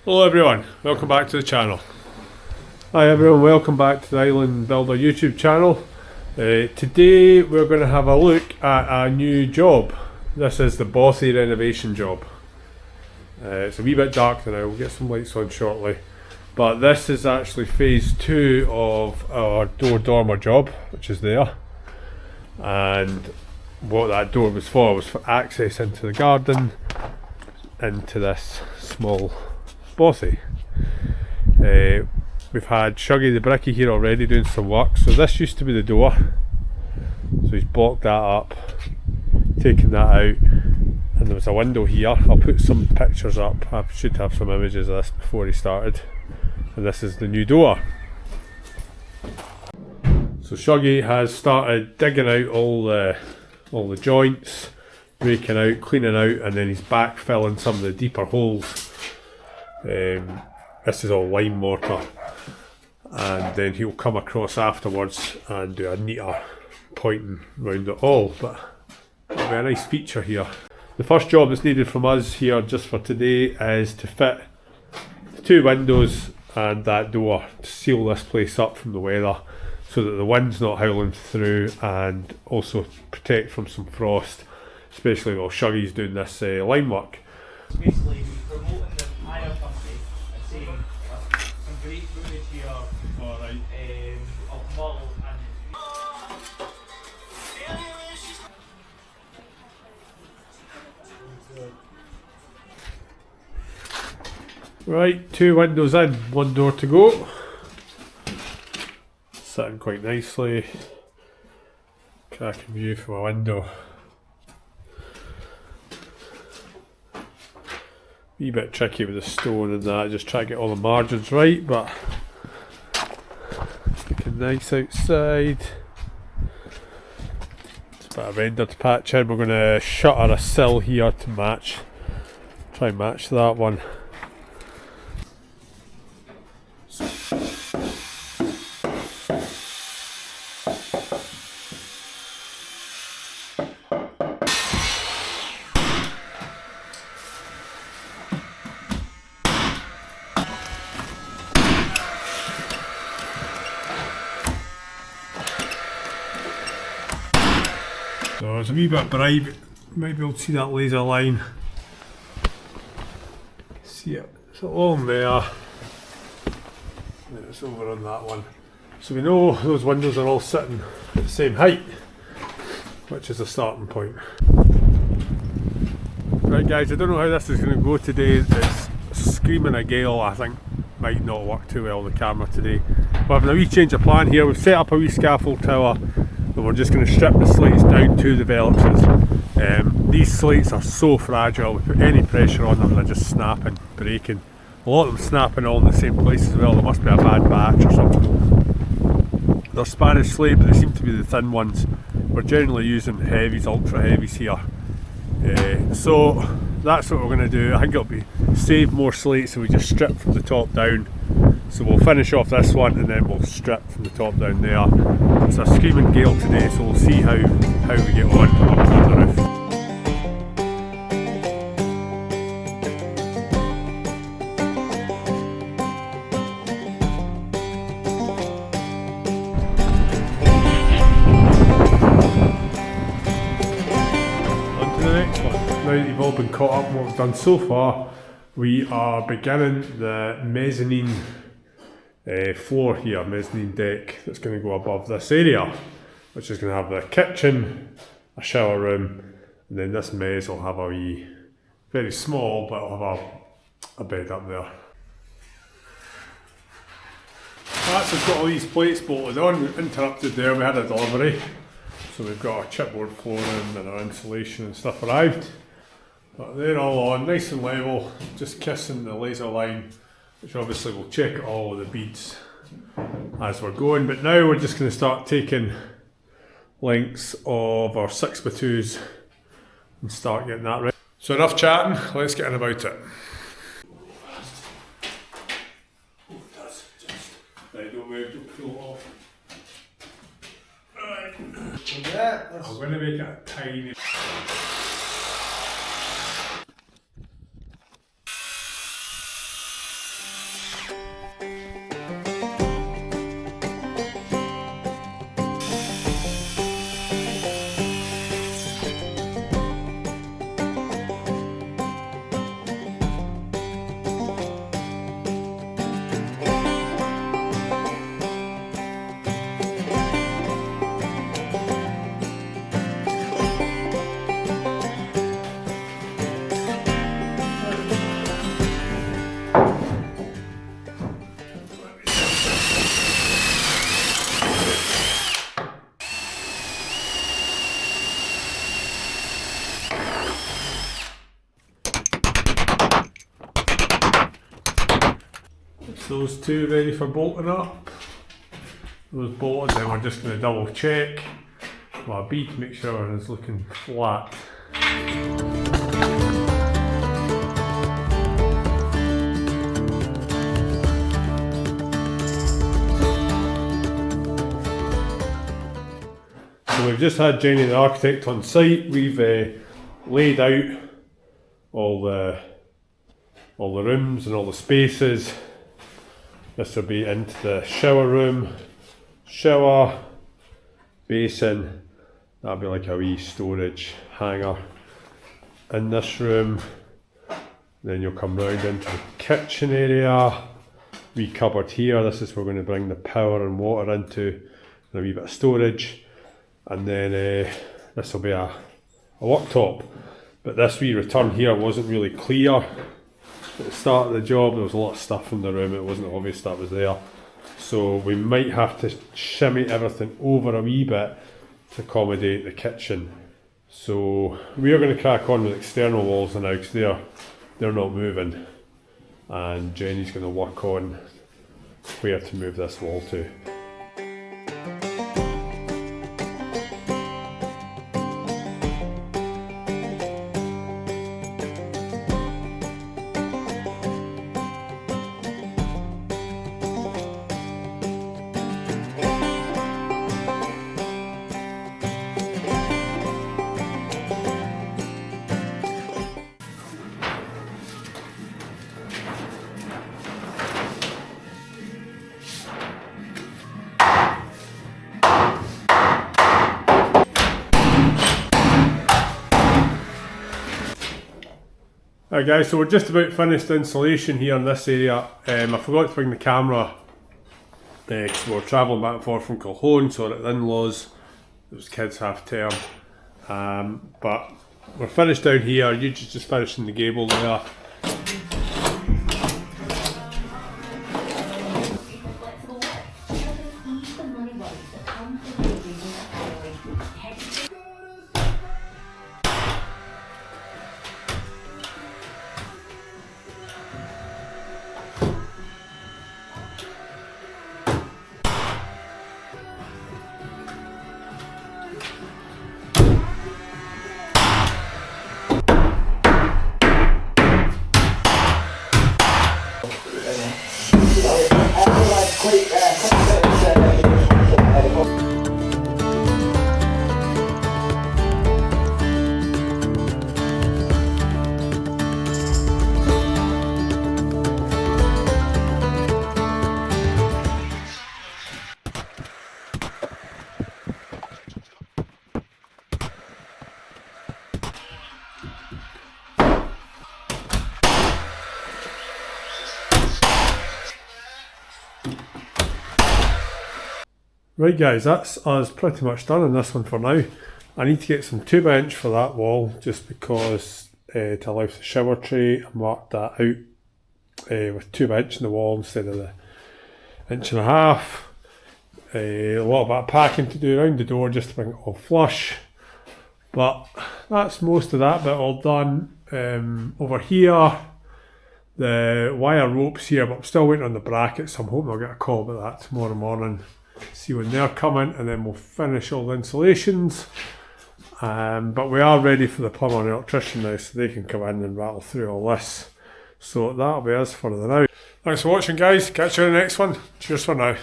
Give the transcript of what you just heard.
Hello everyone, welcome back to the channel. Hi everyone, welcome back to the Island Builder YouTube channel. Today we're going to have a look at a new job. This is the Bothy Renovation job. It's a wee bit dark now, we'll get some lights on shortly. But this is actually phase 2 of our door dormer job, which is there. And what that door was for access into the garden, into this small bothy. We've had Shuggy the Bricky here already doing some work. So this used to be the door. So he's blocked that up, taken that out, and there was a window here. I'll put some pictures up. I should have some images of this before he started. And this is the new door. So Shuggy has started digging out all the joints, raking out, cleaning out, and then he's backfilling some of the deeper holes. This is all lime mortar, and then he'll come across afterwards and do a neater pointing round it all, but it'll be a nice feature here. The first job that's needed from us here just for today is to fit the 2 windows and that door to seal this place up from the weather so that the wind's not howling through, and also protect from some frost, especially while Shuggy's doing this lime work. Basically, we're promoting the hire company and saying some great footage here of Mull and Right, 2 windows in, 1 door to go. Sitting quite nicely. Cracking view from a window. Wee bit tricky with the stone and that, just try to get all the margins right, but looking nice outside. It's a bit of render to patch in. We're going to shutter a sill here to match, try and match that one. So it's a wee bit bright, but you might be able to see that laser line. See it, it's along there. And it's over on that one. So we know those windows are all sitting at the same height, which is the starting point. Right guys, I don't know how this is going to go today. It's screaming a gale, I think might not work too well on the camera today. We're having a wee change of plan here. We've set up a wee scaffold tower. And we're just going to strip the slates down to the Veluxes. These slates are so fragile, we put any pressure on them, they're just snapping, breaking. A lot of them snapping all in the same place as well. There must be a bad batch or something. They're Spanish slate, but they seem to be the thin ones. We're generally using heavies, ultra heavies here. So that's what we're going to do. I think it'll be save more slates if we just strip from the top down. So we'll finish off this one and then we'll strip from the top down there. It's a screaming gale today, so we'll see how we get on up on the roof. On to the next one. Now that you've all been caught up on what we've done so far, we are beginning the mezzanine floor here, mezzanine deck that's going to go above this area, which is going to have the kitchen, a shower room, and then this mezz will have a wee, very small, but it'll have a bed up there. That's we've got all these plates bolted on. We interrupted there, we had a delivery, so we've got our chipboard flooring and our insulation and stuff arrived. But they're all on, nice and level, just kissing the laser line, which obviously will check all of the beads as we're going. But now we're just going to start taking lengths of our 6x2s and start getting that ready. So enough chatting, let's get in about it. Right, don't move, don't pull it off. Right. I'm going to make it a tiny... those two ready for bolting up. Those bolted, then we're just going to double check my bead, make sure everything's looking flat. So we've just had Jenny the architect on site. We've laid out all the rooms and all the spaces. This will be into the shower room, shower, basin. That'll be like a wee storage hanger in this room. Then you'll come round into the kitchen area. Wee cupboard here. This is where we're going to bring the power and water into, and a wee bit of storage. And then this will be a worktop. But this wee return here wasn't really clear at the start of the job. There was a lot of stuff in the room, it wasn't obvious that was there. So we might have to shimmy everything over a wee bit to accommodate the kitchen. So we are going to crack on with external walls now because they're not moving. And Jenny's going to work on where to move this wall to. Right guys, so we're just about finished the installation here in this area. I forgot to bring the camera because we were travelling back and forth from Culhone, so at the in-laws, it was kids half term. But we're finished down here, you just finishing the gable there. Right guys, that's us pretty much done on this one for now. I need to get some 2x for that wall just because to allow for the shower tray. I marked that out with 2x in the wall instead of the 1.5 inch. A lot of that packing to do around the door just to bring it all flush. But that's most of that bit all done. Over here, the wire ropes here, but I'm still waiting on the brackets, so I'm hoping I'll get a call about that tomorrow morning. See when they're coming, and then we'll finish all the installations. But we are ready for the plumber and electrician now, so they can come in and rattle through all this. So that'll be us for the now. Thanks for watching guys, catch you in the next one. Cheers for now.